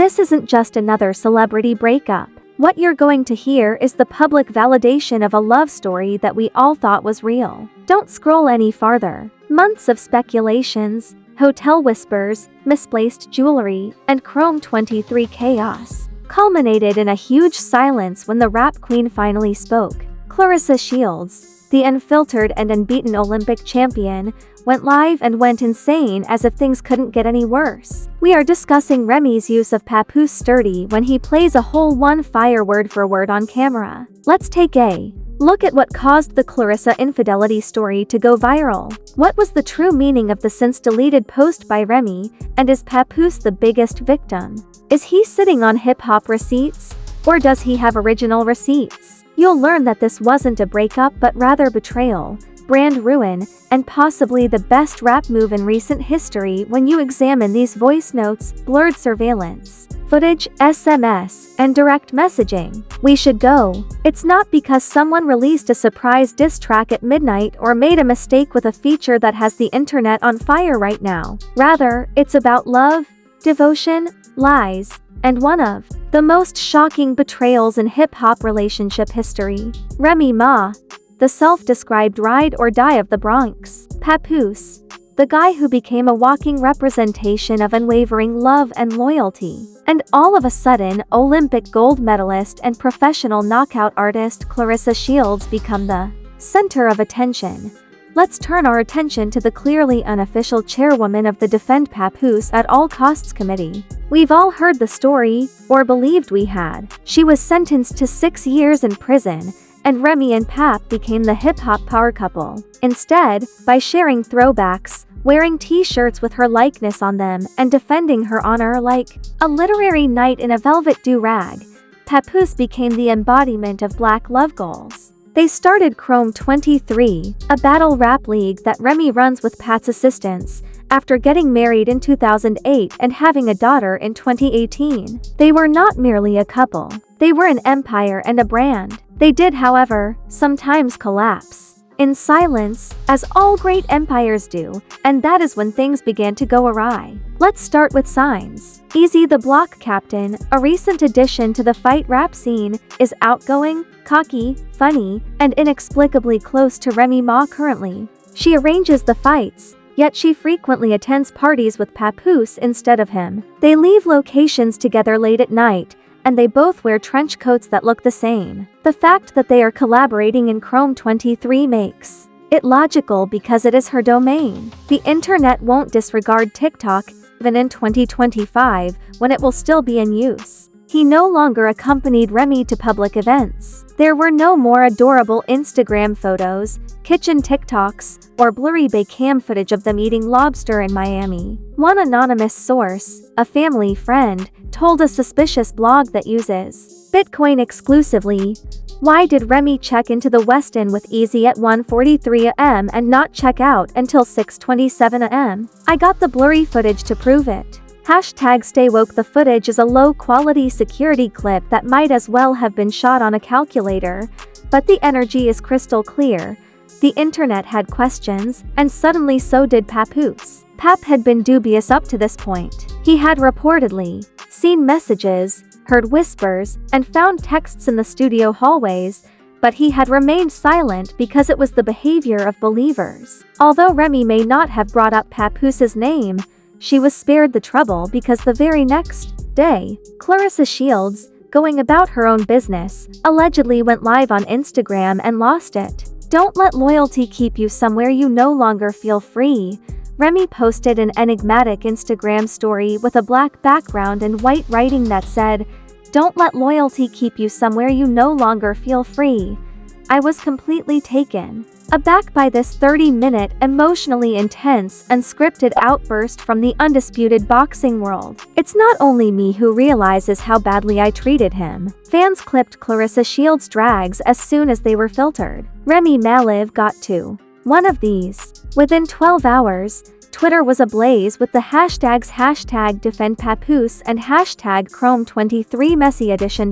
this isn't just another celebrity breakup. What you're going to hear is the public validation of a love story that we all thought was real. Don't scroll any farther. Months of speculations, hotel whispers, misplaced jewelry, and Chrome 23 chaos culminated in a huge silence when the rap queen finally spoke. Claressa Shields, the unfiltered and unbeaten Olympic champion, went live and went insane as if things couldn't get any worse. We are discussing Remy's use of Papoose sturdy when he plays a whole one fire word for word on camera. Let's take a look at what caused the Claressa infidelity story to go viral. What was the true meaning of the since-deleted post by Remy, and is Papoose the biggest victim? Is he sitting on hip-hop receipts? Or does he have original receipts? You'll learn that this wasn't a breakup but rather betrayal, brand ruin, and possibly the best rap move in recent history when you examine these voice notes, blurred surveillance footage, SMS, and direct messaging. We should go. It's not because someone released a surprise diss track at midnight or made a mistake with a feature that has the internet on fire right now. Rather, it's about love, devotion, lies, and one of the most shocking betrayals in hip-hop relationship history. Remy Ma, the self-described ride or die of the Bronx. Papoose, the guy who became a walking representation of unwavering love and loyalty. And all of a sudden, Olympic gold medalist and professional knockout artist Claressa Shields become the center of attention. Let's turn our attention to the clearly unofficial chairwoman of the Defend Papoose at All Costs Committee. We've all heard the story, or believed we had. She was sentenced to 6 years in prison, and Remy and Pap became the hip-hop power couple. Instead, by sharing throwbacks, wearing t-shirts with her likeness on them, and defending her honor like a literary knight in a velvet do-rag, Papoose became the embodiment of black love goals. They started Chrome 23, a battle rap league that Remy runs with Pat's assistance, after getting married in 2008 and having a daughter in 2018. They were not merely a couple. They were an empire and a brand. They did, however, sometimes collapse in silence, as all great empires do, and that is when things began to go awry. Let's start with signs. Easy the Block Captain, a recent addition to the fight rap scene, is outgoing, cocky, funny, and inexplicably close to Remy Ma currently. She arranges the fights, yet she frequently attends parties with Papoose instead of him. They leave locations together late at night, and they both wear trench coats that look the same. The fact that they are collaborating in Chrome 23 makes it logical because it is her domain. The internet won't disregard TikTok, even in 2025, when it will still be in use. He no longer accompanied Remy to public events. There were no more adorable Instagram photos, kitchen TikToks, or blurry Baycam footage of them eating lobster in Miami. One anonymous source, a family friend, told a suspicious blog that uses Bitcoin exclusively, "Why did Remy check into the Westin with Easy at 1:43 a.m. and not check out until 6:27 a.m.? I got the blurry footage to prove it." #StayWoke. The footage is a low-quality security clip that might as well have been shot on a calculator, but the energy is crystal clear. The internet had questions, and suddenly so did Papoose. Pap had been dubious up to this point. He had reportedly seen messages, heard whispers, and found texts in the studio hallways, but he had remained silent because it was the behavior of believers. Although Remy may not have brought up Papoose's name, she was spared the trouble because the very next day, Claressa Shields, going about her own business, allegedly went live on Instagram and lost it. "Don't let loyalty keep you somewhere you no longer feel free." Remy posted an enigmatic Instagram story with a black background and white writing that said, "Don't let loyalty keep you somewhere you no longer feel free." I was completely taken aback by this 30-minute, emotionally intense, unscripted outburst from the undisputed boxing world. "It's not only me who realizes how badly I treated him." Fans clipped Claressa Shields' drags as soon as they were filtered. Remy Ma got to one of these. Within 12 hours, Twitter was ablaze with the hashtags #DefendPapoose and #Chrome23MessyEdition.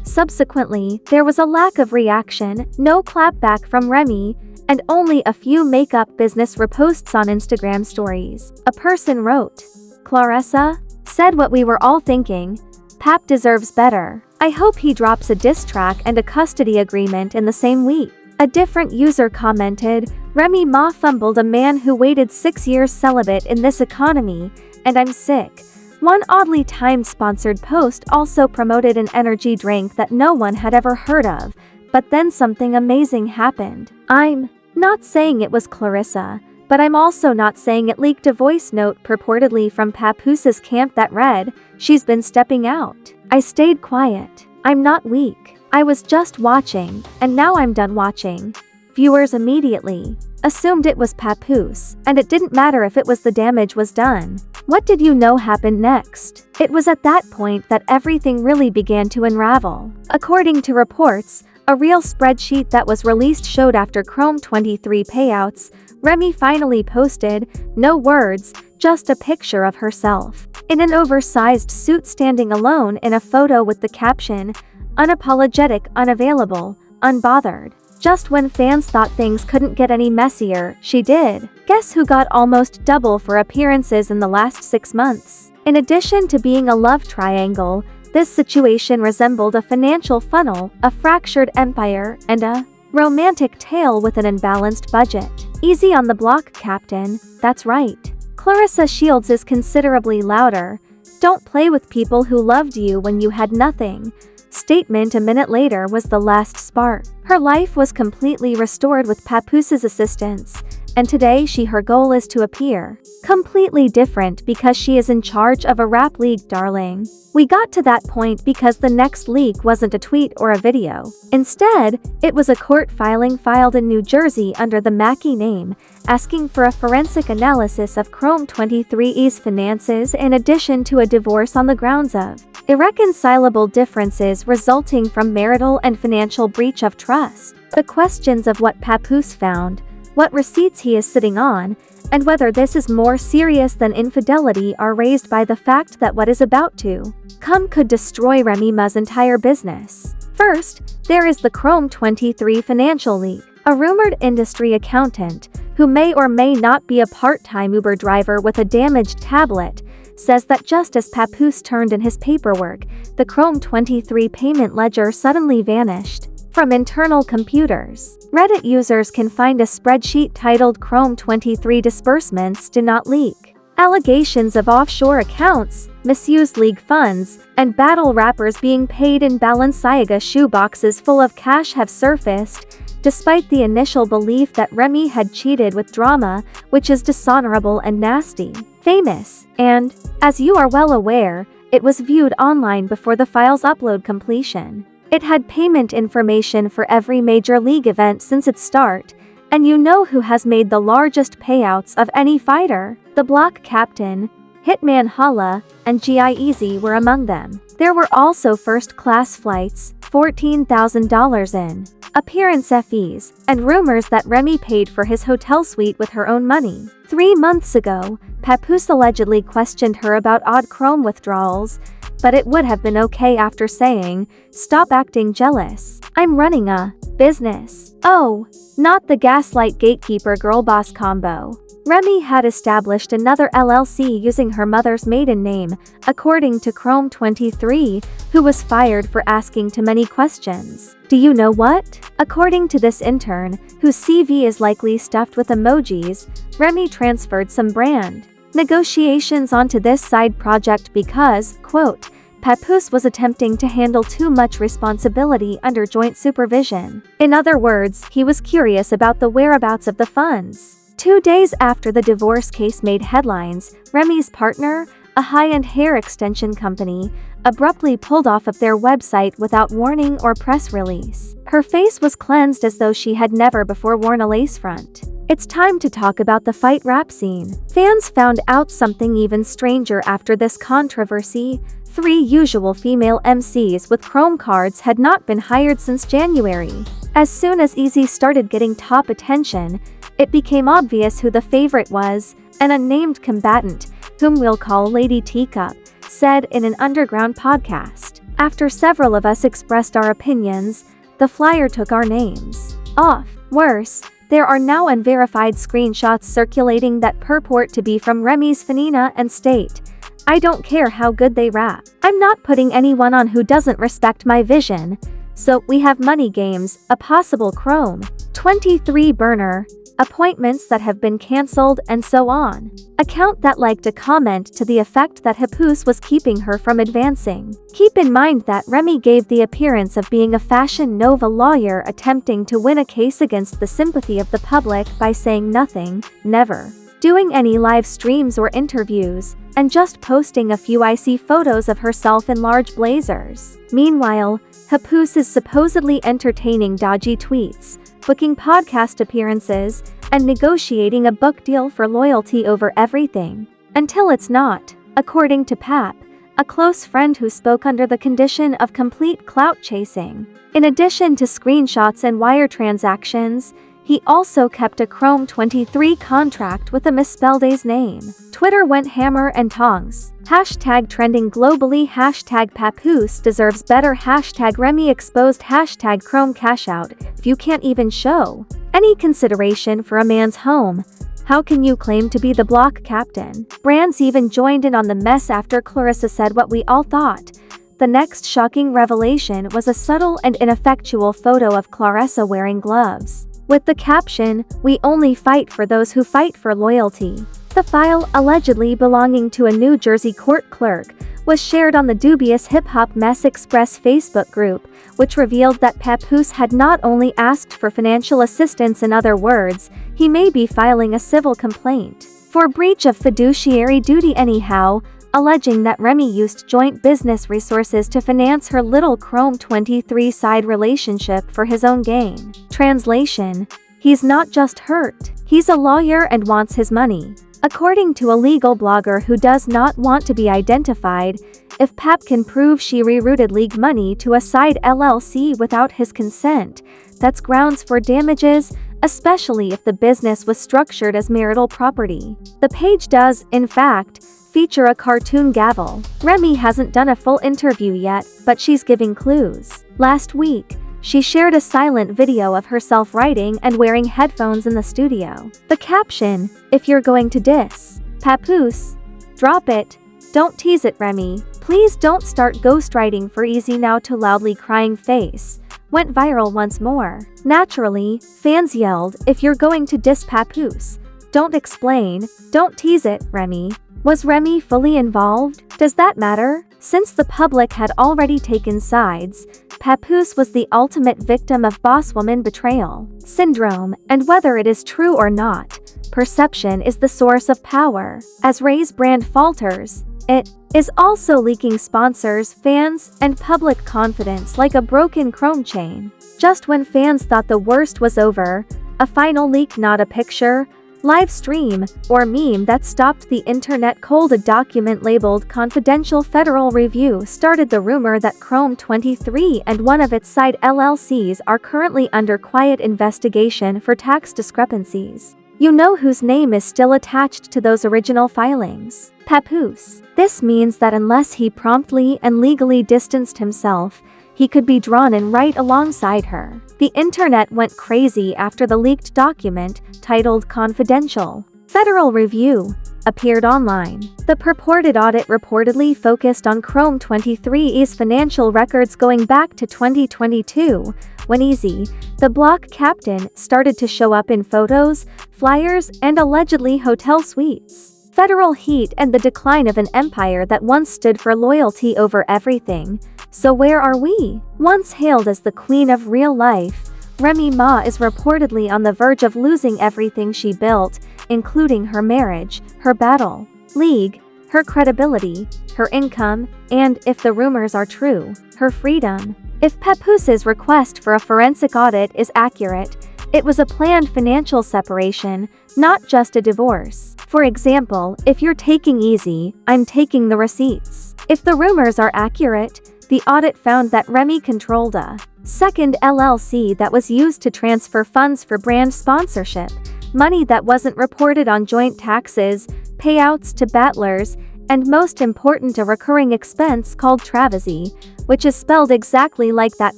Subsequently, there was a lack of reaction, no clapback from Remy, and only a few makeup business reposts on Instagram stories. A person wrote, "Claressa, said what we were all thinking. Pap deserves better. I hope he drops a diss track and a custody agreement in the same week. A different user commented, Remy Ma fumbled a man who waited 6 years celibate in this economy, and I'm sick. One oddly timed sponsored post also promoted an energy drink that no one had ever heard of, but then something amazing happened. I'm not saying it was Claressa, but I'm also not saying it leaked a voice note purportedly from Papoose's camp that read, "She's been stepping out. I stayed quiet. I'm not weak. I was just watching, and now I'm done watching." Viewers immediately assumed it was Papoose, and it didn't matter if it was the damage was done. What did you know happened next? It was at that point that everything really began to unravel. According to reports, a real spreadsheet that was released showed after Chrome 23 payouts, Remy finally posted, no words, just a picture of herself, in an oversized suit standing alone in a photo with the caption, unapologetic, unavailable, unbothered. Just when fans thought things couldn't get any messier, she did. Guess who got almost double for appearances in the last 6 months? In addition to being a love triangle, this situation resembled a financial funnel, a fractured empire, and a romantic tale with an unbalanced budget. Easy on the block, Captain. That's right. Claressa Shields is considerably louder. Don't play with people who loved you when you had nothing. Statement a minute later was the last spark. Her life was completely restored with Papoose's assistance, and today her goal is to appear completely different because she is in charge of a rap league, darling. We got to that point because the next leak wasn't a tweet or a video. Instead, it was a court filing filed in New Jersey under the Mackey name, asking for a forensic analysis of Chrome 23's finances in addition to a divorce on the grounds of irreconcilable differences resulting from marital and financial breach of trust. The questions of what Papoose found, what receipts he is sitting on, and whether this is more serious than infidelity are raised by the fact that what is about to come could destroy Remy Ma's entire business. First, there is the Chrome 23 financial leak. A rumored industry accountant, who may or may not be a part-time Uber driver with a damaged tablet, says that just as Papoose turned in his paperwork, the Chrome 23 payment ledger suddenly vanished from internal computers. Reddit users can find a spreadsheet titled Chrome 23 disbursements do not leak. Allegations of offshore accounts, misused league funds, and battle rappers being paid in Balenciaga shoeboxes full of cash have surfaced, despite the initial belief that Remy had cheated with drama, which is dishonorable and nasty. Famous, and, as you are well aware, it was viewed online before the file's upload completion. It had payment information for every major league event since its start, and you know who has made the largest payouts of any fighter? The Block Captain, Hitman Holla, and G.I.Eazy were among them. There were also first-class flights, $14,000 in appearance fees, and rumors that Remy paid for his hotel suite with her own money. 3 months ago, Papoose allegedly questioned her about odd Chrome withdrawals, but it would have been okay after saying, "Stop acting jealous. I'm running a business." Oh, not the gaslight gatekeeper girl boss combo. Remy had established another LLC using her mother's maiden name, according to Chrome 23, who was fired for asking too many questions. Do you know what? According to this intern, whose CV is likely stuffed with emojis, Remy transferred some brand negotiations onto this side project because, quote, Papoose was attempting to handle too much responsibility under joint supervision. In other words, he was curious about the whereabouts of the funds. 2 days after the divorce case made headlines, Remy's partner, a high-end hair extension company, abruptly pulled off of their website without warning or press release. Her face was cleansed as though she had never before worn a lace front. It's time to talk about the fight rap scene. Fans found out something even stranger after this controversy. 3 usual female MCs with Chrome cards had not been hired since January. As soon as Easy started getting top attention, it became obvious who the favorite was. An unnamed combatant, whom we'll call Lady Teacup, said in an underground podcast. After several of us expressed our opinions, the flyer took our names off. Worse, there are now unverified screenshots circulating that purport to be from Remy's Fanina and state, I don't care how good they rap. I'm not putting anyone on who doesn't respect my vision. So, we have money games, a possible Chrome 23 burner, appointments that have been cancelled, and so on. Account that liked a comment to the effect that Papoose was keeping her from advancing. Keep in mind that Remy gave the appearance of being a Fashion Nova lawyer attempting to win a case against the sympathy of the public by saying nothing, never doing any live streams or interviews, and just posting a few icy photos of herself in large blazers. Meanwhile, Papoose is supposedly entertaining dodgy tweets, booking podcast appearances, and negotiating a book deal for loyalty over everything. Until it's not, according to Pap, a close friend who spoke under the condition of complete clout chasing. In addition to screenshots and wire transactions, he also kept a Chrome 23 contract with a misspelled A's name. Twitter went hammer and tongs. Hashtag trending globally. Hashtag Papoose deserves better. Hashtag Remy exposed. Hashtag Chrome cashout. If you can't even show any consideration for a man's home, how can you claim to be the block captain? Brands even joined in on the mess after Claressa said what we all thought. The next shocking revelation was a subtle and ineffectual photo of Claressa wearing gloves, with the caption, "We only fight for those who fight for loyalty." The file, allegedly belonging to a New Jersey court clerk, was shared on the dubious Hip Hop Mess Express Facebook group, which revealed that Papoose had not only asked for financial assistance. In other words, he may be filing a civil complaint for breach of fiduciary duty anyhow, alleging that Remy used joint business resources to finance her little Chrome 23 side relationship for his own gain. Translation: he's not just hurt, he's a lawyer and wants his money. According to a legal blogger who does not want to be identified, if Pap can prove she rerouted league money to a side LLC without his consent, that's grounds for damages, especially if the business was structured as marital property. The page does, in fact, feature a cartoon gavel. Remy hasn't done a full interview yet, but she's giving clues. Last week, she shared a silent video of herself writing and wearing headphones in the studio. The caption, "If you're going to diss Papoose, drop it. Don't tease it, Remy. Please don't start ghostwriting for easy now," to loudly crying face, went viral once more. Naturally, fans yelled, "If you're going to diss Papoose, don't explain, don't tease it, Remy." Was Remy fully involved? Does that matter? Since the public had already taken sides, Papoose was the ultimate victim of bosswoman betrayal syndrome, and whether it is true or not, perception is the source of power. As Ray's brand falters, it is also leaking sponsors, fans, and public confidence like a broken Chrome chain. Just when fans thought the worst was over, a final leak, not a picture, live stream, or meme that stopped the internet cold. A document labeled Confidential Federal Review started the rumor that Chrome 23 and one of its side LLCs are currently under quiet investigation for tax discrepancies. You know whose name is still attached to those original filings? Papoose. This means that unless he promptly and legally distanced himself, he could be drawn in right alongside her. The internet went crazy after the leaked document, titled Confidential Federal Review, appeared online. The purported audit reportedly focused on Chrome 23's financial records going back to 2022, when Easy, the block captain, started to show up in photos, flyers, and allegedly hotel suites. Federal heat and the decline of an empire that once stood for loyalty over everything. So where are we? Once hailed as the queen of real life, Remy Ma is reportedly on the verge of losing everything she built, including her marriage, her battle league, her credibility, her income, and, if the rumors are true, her freedom. If Papoose's request for a forensic audit is accurate, it was a planned financial separation, not just a divorce. For example, if you're taking Easy, I'm taking the receipts. If the rumors are accurate, the audit found that Remy controlled a second LLC that was used to transfer funds for brand sponsorship, money that wasn't reported on joint taxes, payouts to battlers, and most important, a recurring expense called Travasy, which is spelled exactly like that.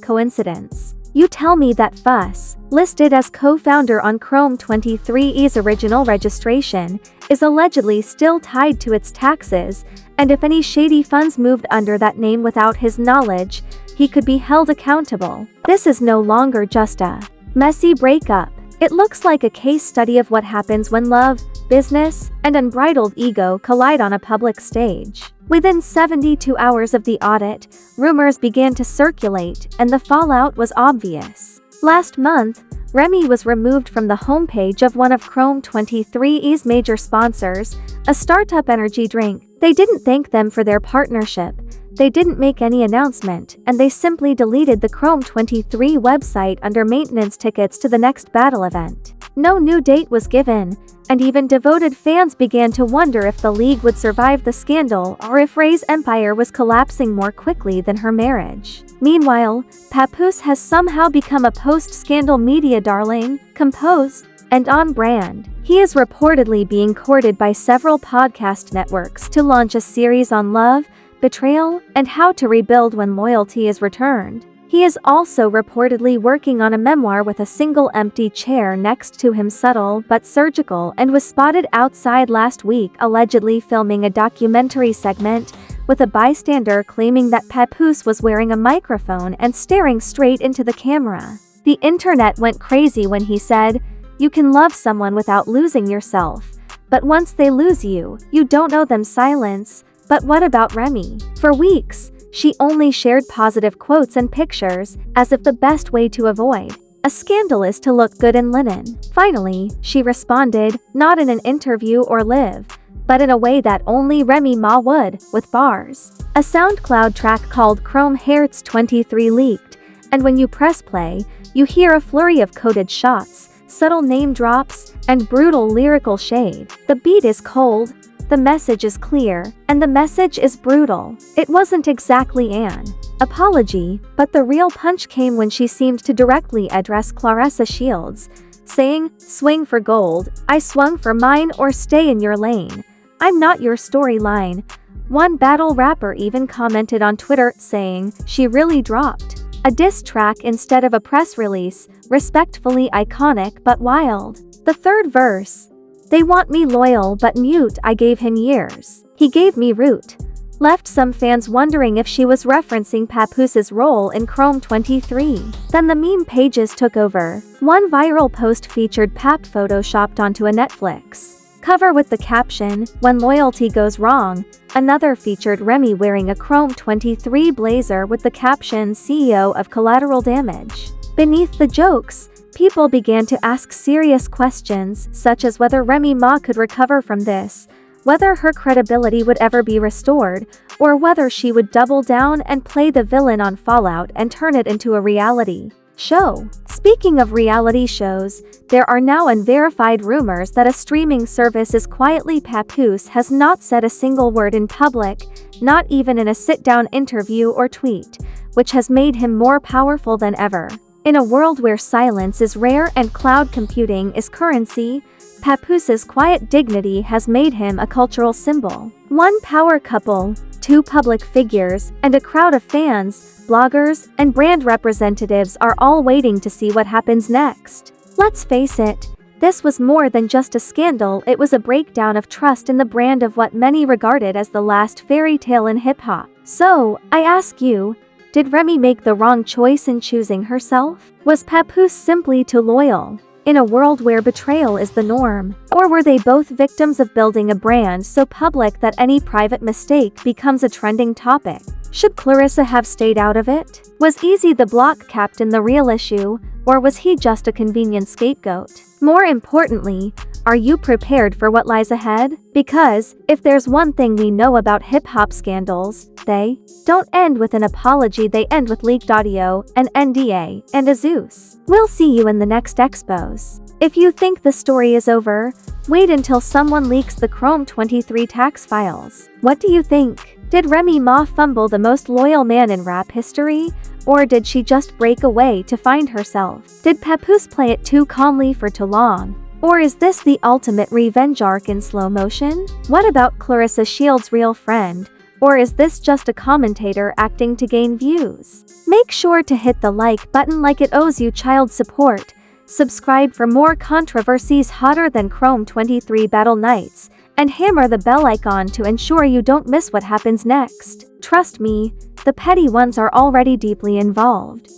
Coincidence? You tell me that Fuss, listed as co-founder on Chrome 23's original registration, is allegedly still tied to its taxes, and if any shady funds moved under that name without his knowledge, he could be held accountable. This is no longer just a messy breakup. It looks like a case study of what happens when love, business, and unbridled ego collide on a public stage. Within 72 hours of the audit, rumors began to circulate, and the fallout was obvious. Last month, Remy was removed from the homepage of one of Chrome 23's major sponsors, a startup energy drink. They didn't thank them for their partnership, they didn't make any announcement, and they simply deleted the Chrome 23 website under maintenance tickets to the next battle event. No new date was given, and even devoted fans began to wonder if the league would survive the scandal or if Ray's empire was collapsing more quickly than her marriage. Meanwhile, Papoose has somehow become a post-scandal media darling, composed, and on-brand. He is reportedly being courted by several podcast networks to launch a series on love, betrayal, and how to rebuild when loyalty is returned. He is also reportedly working on a memoir with a single empty chair next to him, subtle but surgical, and was spotted outside last week allegedly filming a documentary segment, with a bystander claiming that Papoose was wearing a microphone and staring straight into the camera. The internet went crazy when he said, "You can love someone without losing yourself, but once they lose you, you don't owe them silence." But what about Remy? For weeks, she only shared positive quotes and pictures, as if the best way to avoid a scandal is to look good in linen. Finally, she responded, not in an interview or live, but in a way that only Remy Ma would, with bars. A SoundCloud track called Chrome Hearts 23 leaked, and when you press play, you hear a flurry of coded shots, subtle name drops, and brutal lyrical shade. The beat is cold, the message is clear, and the message is brutal. It wasn't exactly an apology, but the real punch came when she seemed to directly address Claressa Shields, saying, "Swing for gold, I swung for mine, or stay in your lane. I'm not your storyline." One battle rapper even commented on Twitter, saying, "She really dropped a diss track instead of a press release, respectfully iconic but wild." The third verse, "They want me loyal but mute, I gave him years. He gave me root," left some fans wondering if she was referencing Papoose's role in Chrome 23. Then the meme pages took over. One viral post featured Pap photoshopped onto a Netflix cover with the caption, "When loyalty goes wrong." Another featured Remy wearing a Chrome 23 blazer with the caption, "CEO of Collateral Damage." Beneath the jokes, people began to ask serious questions, such as whether Remy Ma could recover from this, whether her credibility would ever be restored, or whether she would double down and play the villain on Fallout and turn it into a reality show. Speaking of reality shows, there are now unverified rumors that a streaming service is quietly. Papoose has not said a single word in public, not even in a sit-down interview or tweet, which has made him more powerful than ever. In a world where silence is rare and cloud computing is currency, Papoose's quiet dignity has made him a cultural symbol. One power couple, two public figures, and a crowd of fans, bloggers, and brand representatives are all waiting to see what happens next. Let's face it, this was more than just a scandal, it was a breakdown of trust in the brand of what many regarded as the last fairy tale in hip-hop. So, I ask you, did Remy make the wrong choice in choosing herself? Was Papoose simply too loyal, in a world where betrayal is the norm? Or were they both victims of building a brand so public that any private mistake becomes a trending topic? Should Claressa have stayed out of it? Was Easy the block captain the real issue, or was he just a convenient scapegoat? More importantly, are you prepared for what lies ahead? Because, if there's one thing we know about hip-hop scandals, they don't end with an apology, they end with leaked audio, an NDA, and a Zeus. We'll see you in the next expose. If you think the story is over, wait until someone leaks the Chrome 23 tax files. What do you think? Did Remy Ma fumble the most loyal man in rap history? Or did she just break away to find herself? Did Papoose play it too calmly for too long? Or is this the ultimate revenge arc in slow motion? What about Claressa Shields' real friend? Or is this just a commentator acting to gain views? Make sure to hit the like button like it owes you child support. Subscribe for more controversies hotter than Chrome 23 Battle Nights. and hammer the bell icon to ensure you don't miss what happens next. Trust me, the petty ones are already deeply involved.